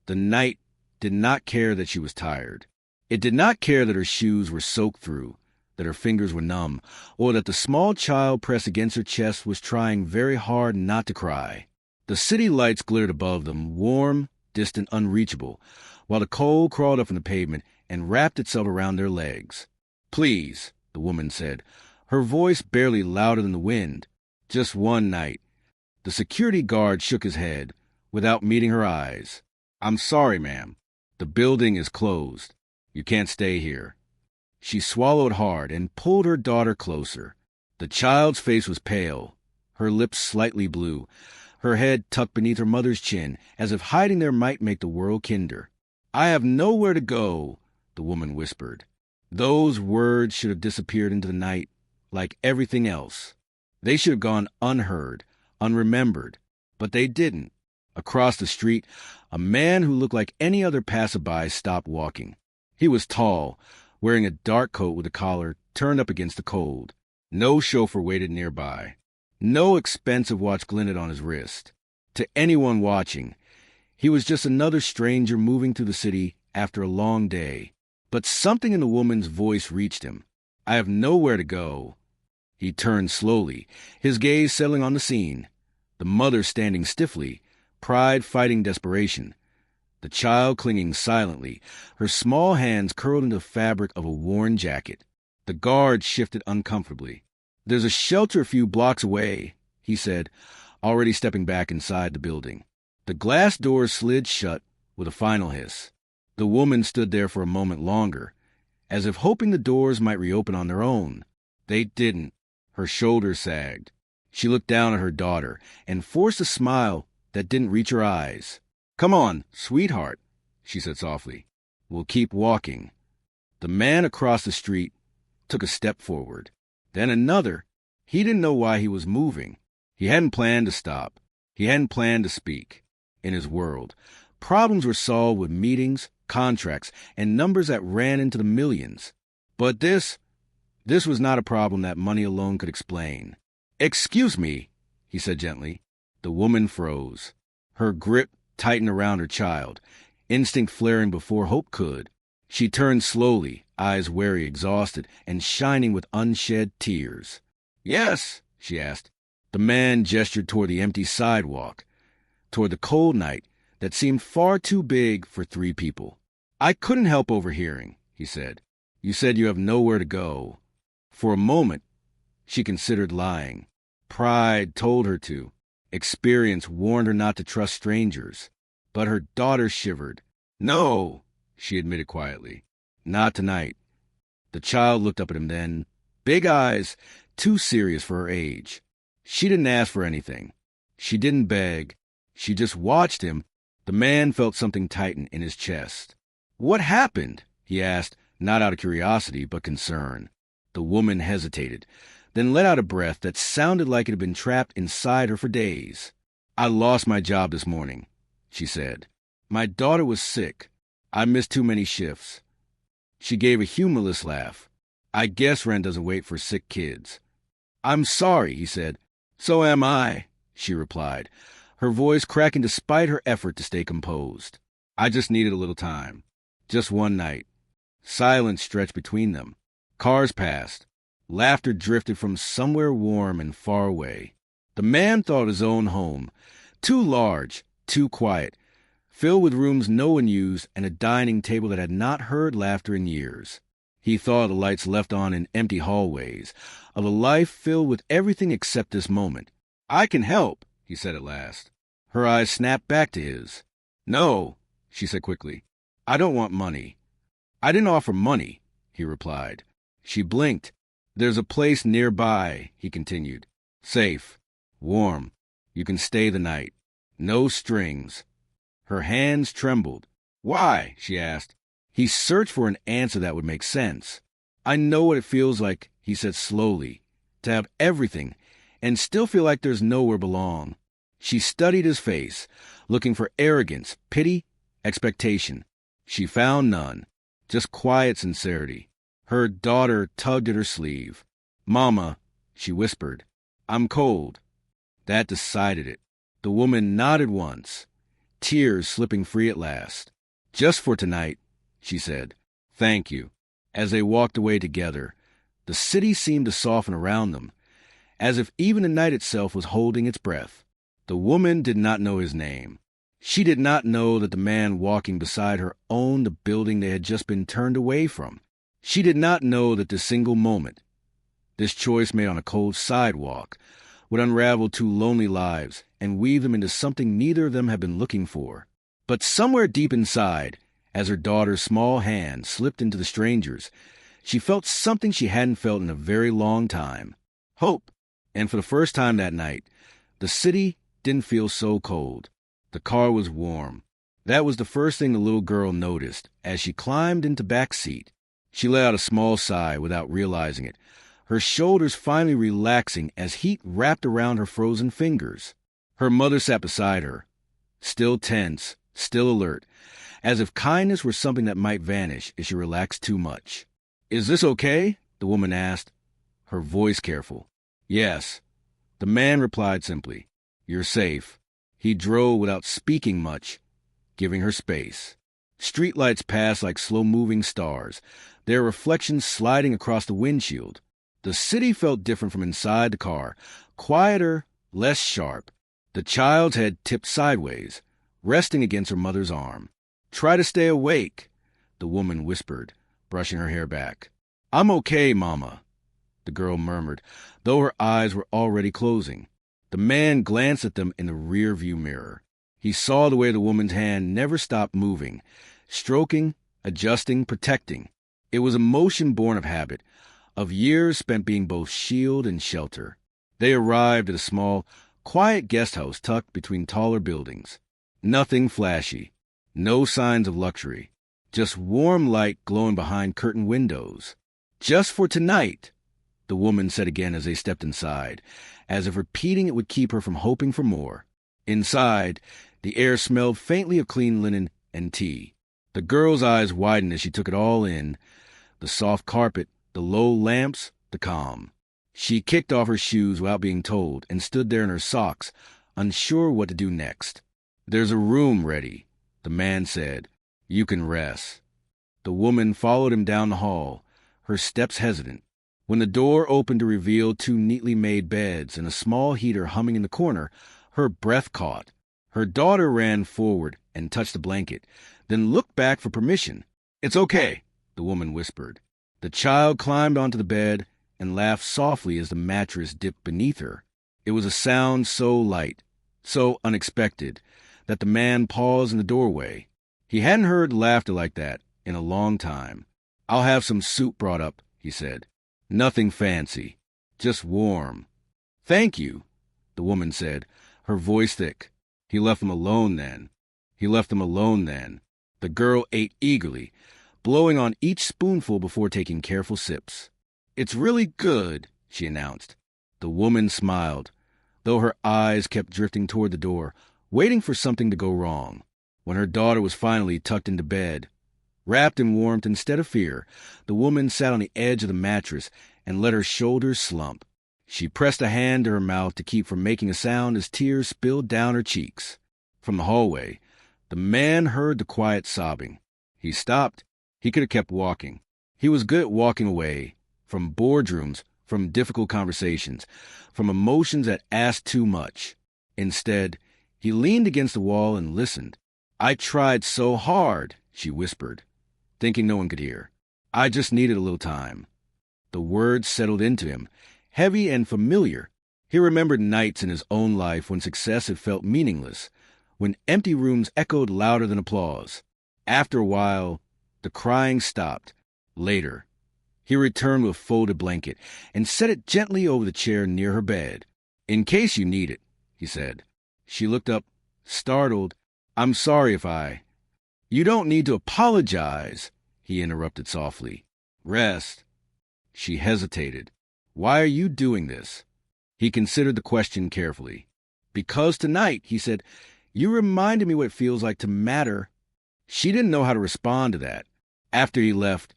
The night did not care that she was tired. It did not care that her shoes were soaked through, that her fingers were numb, or that the small child pressed against her chest was trying very hard not to cry. The city lights glittered above them, warm, distant, unreachable, while the cold crawled up from the pavement and wrapped itself around their legs. "Please," the woman said, her voice barely louder than the wind. "Just one night." The security guard shook his head, without meeting her eyes. "I'm sorry, ma'am. The building is closed. You can't stay here." She swallowed hard and pulled her daughter closer. The child's face was pale, her lips slightly blue, her head tucked beneath her mother's chin, as if hiding there might make the world kinder. "I have nowhere to go," the woman whispered. Those words should have disappeared into the night, like everything else. They should have gone unheard, unremembered, but they didn't. Across the street, a man who looked like any other passerby stopped walking. He was tall, wearing a dark coat with a collar turned up against the cold. No chauffeur waited nearby. No expensive watch glinted on his wrist. To anyone watching, he was just another stranger moving through the city after a long day. But something in the woman's voice reached him. "I have nowhere to go." He turned slowly, his gaze settling on the scene. The mother standing stiffly, pride fighting desperation. The child clinging silently, her small hands curled into the fabric of a worn jacket. The guard shifted uncomfortably. "There's a shelter a few blocks away," he said, already stepping back inside the building. The glass doors slid shut with a final hiss. The woman stood there for a moment longer, as if hoping the doors might reopen on their own. They didn't. Her shoulders sagged. She looked down at her daughter and forced a smile that didn't reach her eyes. "Come on, sweetheart," she said softly. "We'll keep walking." The man across the street took a step forward, then another. He didn't know why he was moving. He hadn't planned to stop. He hadn't planned to speak. In his world, problems were solved with meetings, contracts, and numbers that ran into the millions. But this was not a problem that money alone could explain. "Excuse me," he said gently. The woman froze. Her grip tightened around her child, instinct flaring before hope could. She turned slowly, eyes wary, exhausted, and shining with unshed tears. "Yes?" she asked. The man gestured toward the empty sidewalk, toward the cold night that seemed far too big for 3 people. "I couldn't help overhearing," he said. "You said you have nowhere to go." For a moment, she considered lying. Pride told her to. Experience warned her not to trust strangers. But her daughter shivered. "No," she admitted quietly. "Not tonight." The child looked up at him then, big eyes, too serious for her age. She didn't ask for anything. She didn't beg. She just watched him. The man felt something tighten in his chest. "What happened?" he asked, not out of curiosity, but concern. The woman hesitated, then let out a breath that sounded like it had been trapped inside her for days. "I lost my job this morning," she said. "My daughter was sick. I missed too many shifts." She gave a humorless laugh. "I guess rent doesn't wait for sick kids." "I'm sorry," he said. "So am I," she replied, her voice cracking despite her effort to stay composed. "I just needed a little time. Just one night." Silence stretched between them. Cars passed. Laughter drifted from somewhere warm and far away. The man thought of his own home, too large, too quiet, filled with rooms no one used and a dining table that had not heard laughter in years. He thought of the lights left on in empty hallways, of a life filled with everything except this moment. "I can help," he said at last. Her eyes snapped back to his. "No," she said quickly. "I don't want money." "I didn't offer money," he replied. She blinked. "There's a place nearby," he continued. "Safe. Warm. You can stay the night. No strings." Her hands trembled. "Why?" she asked. He searched for an answer that would make sense. "I know what it feels like," he said slowly, "to have everything and still feel like there's nowhere belong." She studied his face, looking for arrogance, pity, expectation. She found none, just quiet sincerity. Her daughter tugged at her sleeve. "Mama," she whispered, "I'm cold." That decided it. The woman nodded once. tears slipping free at last. "Just for tonight," she said. "Thank you." As they walked away together, the city seemed to soften around them, as if even the night itself was holding its breath. The woman did not know his name. She did not know that the man walking beside her owned the building they had just been turned away from. She did not know that this single moment, this choice made on a cold sidewalk, would unravel two lonely lives and weave them into something neither of them had been looking for. But somewhere deep inside, as her daughter's small hand slipped into the stranger's, she felt something she hadn't felt in a very long time. Hope. And for the first time that night, the city didn't feel so cold. The car was warm. That was the first thing the little girl noticed as she climbed into back seat. She let out a small sigh without realizing it, her shoulders finally relaxing as heat wrapped around her frozen fingers. Her mother sat beside her, still tense, still alert, as if kindness were something that might vanish if she relaxed too much. "Is this okay?" the woman asked, her voice careful. "Yes." The man replied simply. "You're safe." He drove without speaking much, giving her space. Streetlights passed like slow-moving stars, their reflections sliding across the windshield. The city felt different from inside the car, quieter, less sharp. The child's head tipped sideways, resting against her mother's arm. "Try to stay awake," the woman whispered, brushing her hair back. "I'm okay, Mama," the girl murmured, though her eyes were already closing. The man glanced at them in the rear-view mirror. He saw the way the woman's hand never stopped moving, stroking, adjusting, protecting. It was a motion born of habit, of years spent being both shield and shelter. They arrived at a small, quiet guest house tucked between taller buildings. Nothing flashy, no signs of luxury, just warm light glowing behind curtained windows. "Just for tonight," the woman said again as they stepped inside, as if repeating it would keep her from hoping for more. Inside, the air smelled faintly of clean linen and tea. The girl's eyes widened as she took it all in, the soft carpet, the low lamps, the calm. She kicked off her shoes without being told and stood there in her socks, unsure what to do next. "There's a room ready," the man said. "You can rest." The woman followed him down the hall, her steps hesitant. When the door opened to reveal two neatly made beds and a small heater humming in the corner, her breath caught. Her daughter ran forward and touched the blanket, then looked back for permission. "It's okay," the woman whispered. The child climbed onto the bed and laughed softly as the mattress dipped beneath her. It was a sound so light, so unexpected, that the man paused in the doorway. He hadn't heard laughter like that in a long time. "I'll have some soup brought up," he said. "Nothing fancy, just warm." "Thank you," the woman said, her voice thick. He left them alone then. The girl ate eagerly, blowing on each spoonful before taking careful sips. "It's really good," she announced. The woman smiled, though her eyes kept drifting toward the door, waiting for something to go wrong. When her daughter was finally tucked into bed, wrapped in warmth instead of fear, the woman sat on the edge of the mattress and let her shoulders slump. She pressed a hand to her mouth to keep from making a sound as tears spilled down her cheeks. From the hallway, the man heard the quiet sobbing. He stopped. He could have kept walking. He was good at walking away, from boardrooms, from difficult conversations, from emotions that asked too much. Instead, he leaned against the wall and listened. "I tried so hard," she whispered, thinking no one could hear. "I just needed a little time." The words settled into him, heavy and familiar. He remembered nights in his own life when success had felt meaningless, when empty rooms echoed louder than applause. After a while, the crying stopped. Later, he returned with a folded blanket and set it gently over the chair near her bed. "In case you need it," he said. She looked up, startled. "I'm sorry if I—" "You don't need to apologize," he interrupted softly. "Rest." She hesitated. "Why are you doing this?" He considered the question carefully. "Because tonight," he said, "you reminded me what it feels like to matter." She didn't know how to respond to that. After he left,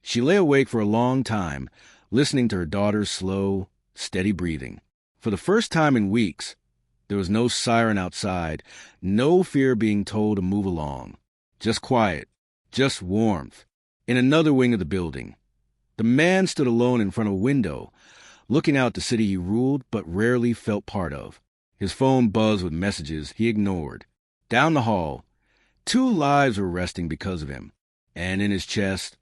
she lay awake for a long time, listening to her daughter's slow, steady breathing. For the first time in weeks, There was no siren outside, no fear being told to move along. Just quiet, just warmth. In another wing of the building, the man stood alone in front of a window, looking out the city he ruled but rarely felt part of. His phone buzzed with messages he ignored. Down the hall, 2 lives were resting because of him, and in his chest,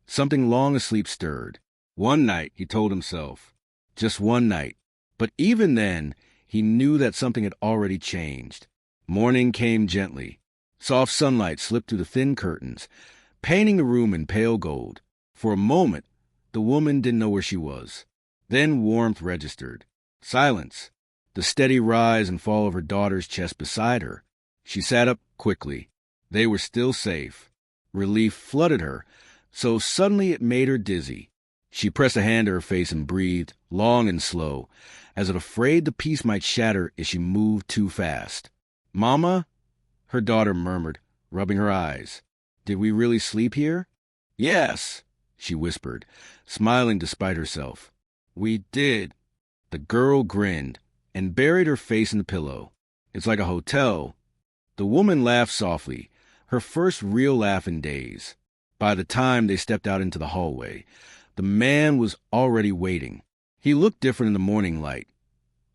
something long asleep stirred. One night, he told himself. Just one night. But even then, he knew that something had already changed. Morning came gently. Soft sunlight slipped through the thin curtains, painting the room in pale gold. For a moment, the woman didn't know where she was. Then warmth registered. Silence. The steady rise and fall of her daughter's chest beside her. She sat up quickly. They were still safe. Relief flooded her, so suddenly it made her dizzy. She pressed a hand to her face and breathed, long and slow, as if afraid the peace might shatter if she moved too fast. "Mama?" her daughter murmured, rubbing her eyes. "Did we really sleep here?" "Yes," she whispered, smiling despite herself. "We did." The girl grinned and buried her face in the pillow. "It's like a hotel." The woman laughed softly, her first real laugh in days. By the time they stepped out into the hallway, the man was already waiting. He looked different in the morning light.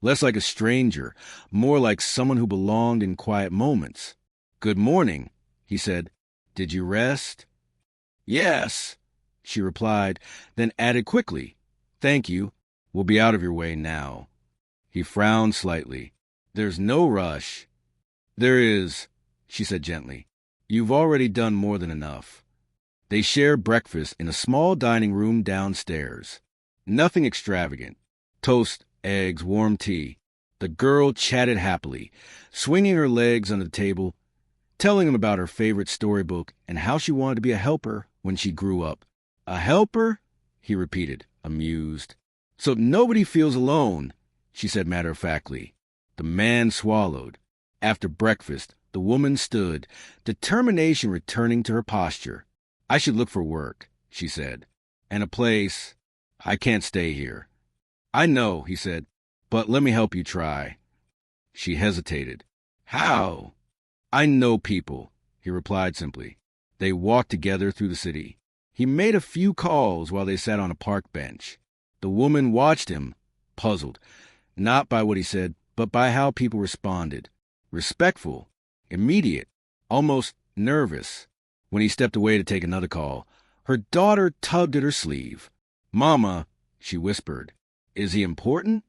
Less like a stranger, more like someone who belonged in quiet moments. "Good morning," he said. "Did you rest?" "Yes," she replied, then added quickly, "Thank you. We'll be out of your way now." He frowned slightly. "There's no rush." "There is," she said gently. "You've already done more than enough." They shared breakfast in a small dining room downstairs. Nothing extravagant. Toast, eggs, warm tea. The girl chatted happily, swinging her legs on the table, telling him about her favorite storybook and how she wanted to be a helper when she grew up. "A helper?" he repeated, amused. "So nobody feels alone," she said matter-of-factly. The man swallowed. After breakfast, the woman stood, determination returning to her posture. "I should look for work," she said. "And a place. I can't stay here." "I know," he said, "but let me help you try." She hesitated. "How?" "I know people," he replied simply. They walked together through the city. He made a few calls while they sat on a park bench. The woman watched him, puzzled, not by what he said, but by how people responded. Respectful, immediate, almost nervous. When he stepped away to take another call, her daughter tugged at her sleeve. "Mama," she whispered, "is he important?"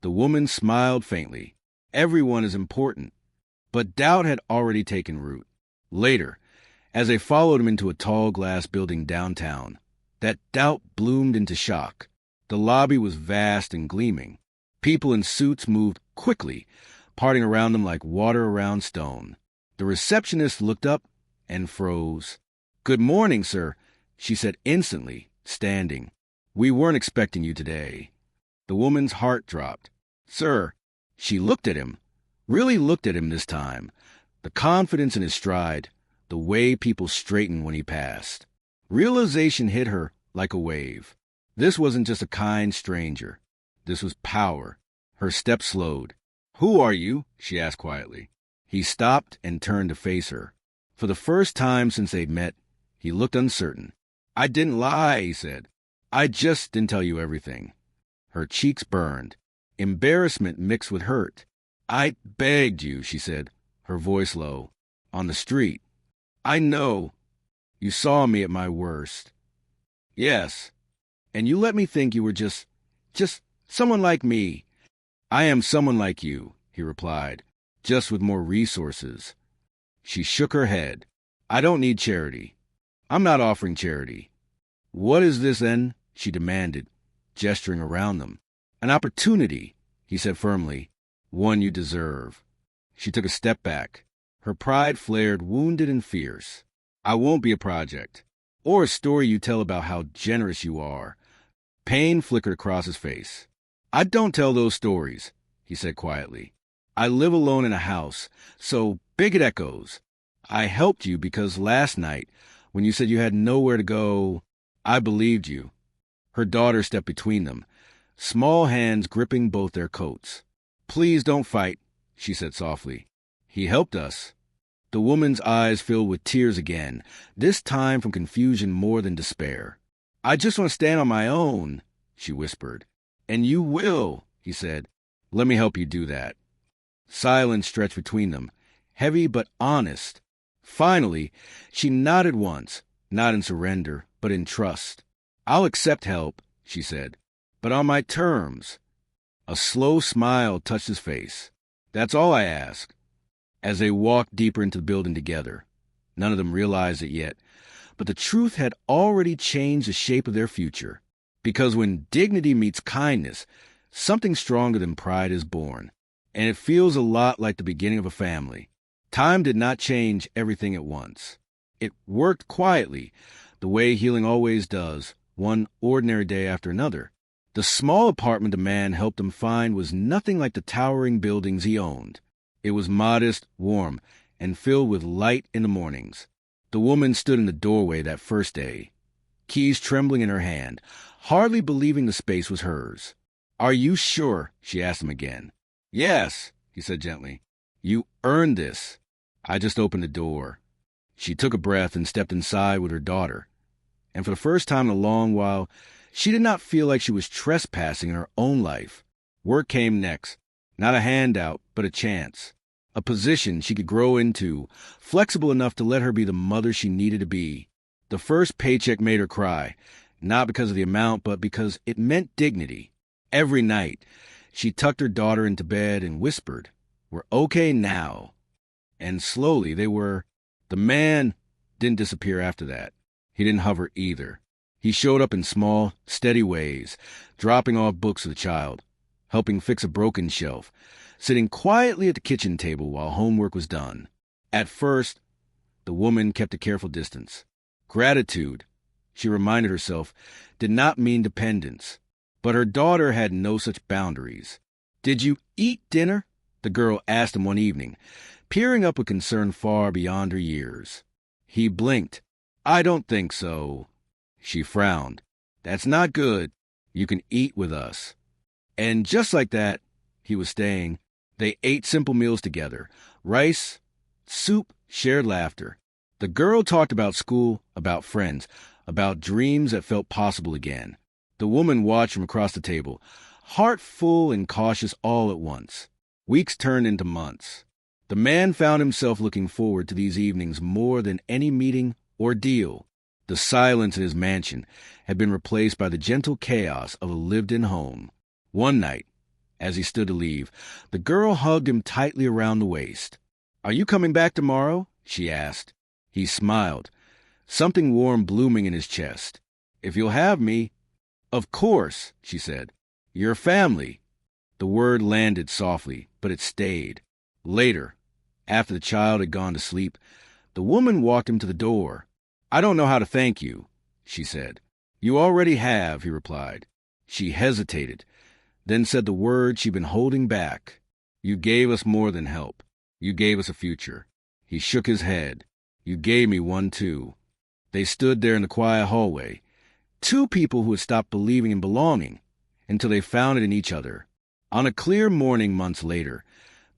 The woman smiled faintly. Everyone is important. But doubt had already taken root. Later, as they followed him into a tall glass building downtown, that doubt bloomed into shock. The lobby was vast and gleaming. People in suits moved quickly, parting around them like water around stone. The receptionist looked up and froze. "Good morning, sir," she said instantly, standing. "We weren't expecting you today." The woman's heart dropped. "Sir," she looked at him, really looked at him this time, the confidence in his stride, the way people straightened when he passed. Realization hit her like a wave. This wasn't just a kind stranger. This was power. Her step slowed. "Who are you?" she asked quietly. He stopped and turned to face her. For the first time since they'd met, he looked uncertain. "I didn't lie," he said. "I just didn't tell you everything." Her cheeks burned. Embarrassment mixed with hurt. "I begged you," she said, her voice low. "On the street." "I know. You saw me at my worst." "Yes. And you let me think you were just someone like me." "I am someone like you," he replied, "just with more resources." She shook her head. "I don't need charity. I'm not offering charity." "What is this, then?" she demanded, gesturing around them. "An opportunity," he said firmly. "One you deserve." She took a step back. Her pride flared wounded and fierce. "I won't be a project, or a story you tell about how generous you are." Pain flickered across his face. "I don't tell those stories," he said quietly. "I live alone in a house, so big it echoes. I helped you because last night, when you said you had nowhere to go, I believed you." Her daughter stepped between them, small hands gripping both their coats. "Please don't fight," she said softly. He helped us. The woman's eyes filled with tears again, this time from confusion more than despair. I just want to stand on my own, she whispered. And you will, he said. Let me help you do that. Silence stretched between them, heavy but honest. Finally, she nodded once, not in surrender, but in trust. I'll accept help, she said, but on my terms. A slow smile touched his face. That's all I ask. As they walked deeper into the building together, none of them realized it yet, but the truth had already changed the shape of their future. Because when dignity meets kindness, something stronger than pride is born, and it feels a lot like the beginning of a family. Time did not change everything at once. It worked quietly, the way healing always does, one ordinary day after another. The small apartment the man helped them find was nothing like the towering buildings he owned. It was modest, warm, and filled with light in the mornings. The woman stood in the doorway that first day, keys trembling in her hand, hardly believing the space was hers. Are you sure? She asked him again. Yes, he said gently. You earned this. I just opened the door. She took a breath and stepped inside with her daughter. And for the first time in a long while, she did not feel like she was trespassing in her own life. Work came next. Not a handout, but a chance. A position she could grow into, flexible enough to let her be the mother she needed to be. The first paycheck made her cry, not because of the amount, but because it meant dignity. Every night, she tucked her daughter into bed and whispered, "We're okay now." And slowly they were. The man didn't disappear after that. He didn't hover either. He showed up in small, steady ways, dropping off books to the child, helping fix a broken shelf, sitting quietly at the kitchen table while homework was done. At first, the woman kept a careful distance. Gratitude, she reminded herself, did not mean dependence. But her daughter had no such boundaries. Did you eat dinner? The girl asked him one evening, peering up with concern far beyond her years. He blinked. I don't think so. She frowned. That's not good. You can eat with us. And just like that, he was staying. They ate simple meals together. Rice, soup, shared laughter. The girl talked about school, about friends, about dreams that felt possible again. The woman watched from across the table, heart full and cautious all at once. Weeks turned into months. The man found himself looking forward to these evenings more than any meeting or deal. The silence in his mansion had been replaced by the gentle chaos of a lived-in home. One night, as he stood to leave, the girl hugged him tightly around the waist. Are you coming back tomorrow? She asked. He smiled, something warm blooming in his chest. If you'll have me. Of course, she said. Your family. The word landed softly, but it stayed. Later, after the child had gone to sleep, the woman walked him to the door. I don't know how to thank you, she said. You already have, he replied. She hesitated, then said the word she'd been holding back. You gave us more than help. You gave us a future. He shook his head. You gave me one too. They stood there in the quiet hallway, two people who had stopped believing in belonging until they found it in each other. On a clear morning months later,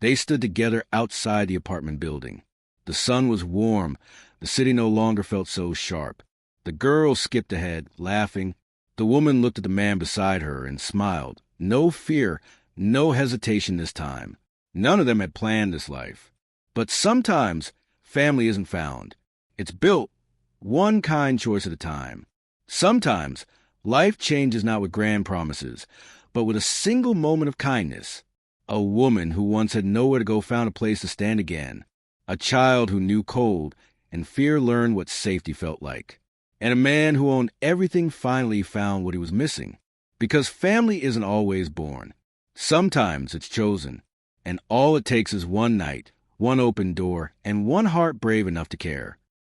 they stood together outside the apartment building. The sun was warm. The city no longer felt so sharp. The girl skipped ahead, laughing. The woman looked at the man beside her and smiled. No fear, no hesitation this time. None of them had planned this life. But sometimes family isn't found. It's built, one kind choice at a time. Sometimes life changes not with grand promises, but with a single moment of kindness. A woman who once had nowhere to go found a place to stand again. A child who knew cold and fear learned what safety felt like. And a man who owned everything finally found what he was missing. Because family isn't always born. Sometimes it's chosen. And all it takes is one night, one open door, and one heart brave enough to care.